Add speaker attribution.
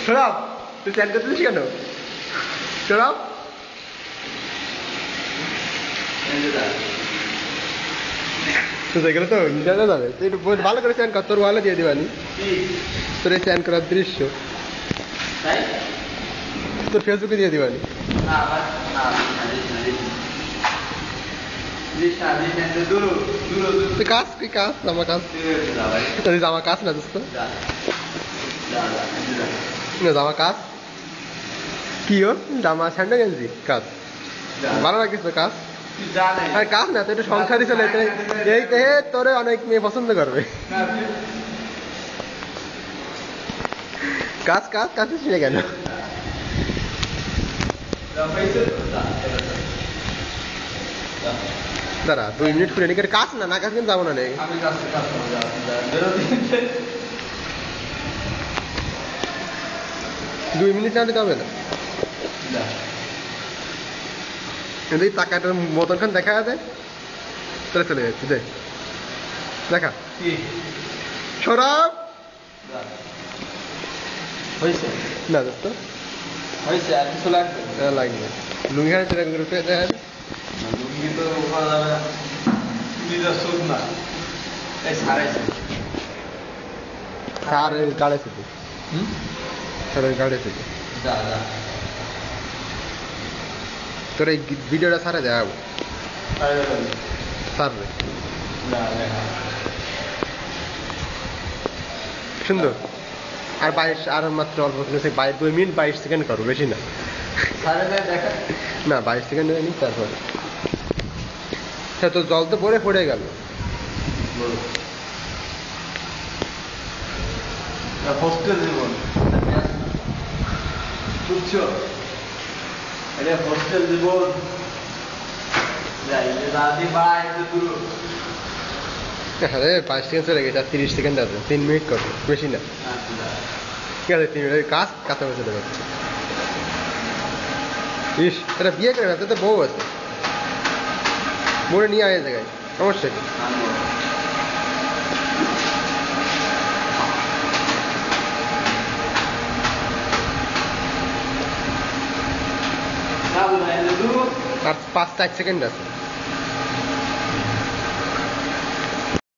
Speaker 1: সৌরভ তুই চ্যাট করতেছিস কেন? সৌরভ তো দেখলে তো জানা যাবে তুই একটু ভালো করে চ্যান কর, তোর ওয়ালে দিয়ে দিবানি তোর এই চ্যান করার দৃশ্য তোর ফেসবুকে দিয়ে দিবানি। তুই কাজ তুই কাজ জামা কাজ তুই জামা কাজ না দোস্ত জামা কাজ কি ও জামা স্যান্ডো গেঞ্জি কাজ ভালো লাগিস তো কাজ আর কাজ না তো একটু সংসারই চলে এই তোরে অনেক মেয়ে পছন্দ করবে। কাজ কাজ কাজ ছিল কেন? দাঁড়া 2 মিনিট করে নিকে কাজ না না কাজ কিন্তু যাবো না নেই 2 মিনিট না দিতে হবে না কিন্তু এই টাকাটার মতন খান দেখা যাবে তাহলে চলে যাচ্ছে দেখ দেখা সৌরভ
Speaker 2: হয়েছে
Speaker 1: না দোস্ত
Speaker 2: হয়েছে আর কিছু লাগবে
Speaker 1: লাগবে লুঙ্গি হাতে দেখা যাবে
Speaker 2: লুঙ্গি তো ওখানে যাবে নিজের সুখ না এই সারাইছে
Speaker 1: সার গাড়ে থেকে সারের গাড়ে থেকে
Speaker 2: যা যা
Speaker 1: তোর এই ভিডিওটা সারা দেওয়া সার রে সুন্দর আর 22 আর মাত্র অল্প 2 মিনিট 22 সেকেন্ড করো বেশি না না 22 সেকেন্ড নি তারপরে তো জল তো পড়ে গেল
Speaker 2: হোস্টেল জীবন বুঝছো এটা হোস্টেল জীবন
Speaker 1: আরে 5 সেকেন্ড চলে গেছে আর 30 সেকেন্ড আছে 3 মিনিট করো বেশি না ঠিক আছে 3 মিনিট কাজ কাছে চলে যাচ্ছে। ইস এটা বিয়ে করে না তো বউ আছে মোড়ে নিয়ে আয় জায়গায় সমস্যা কি আর 5 সেকেন্ড আছে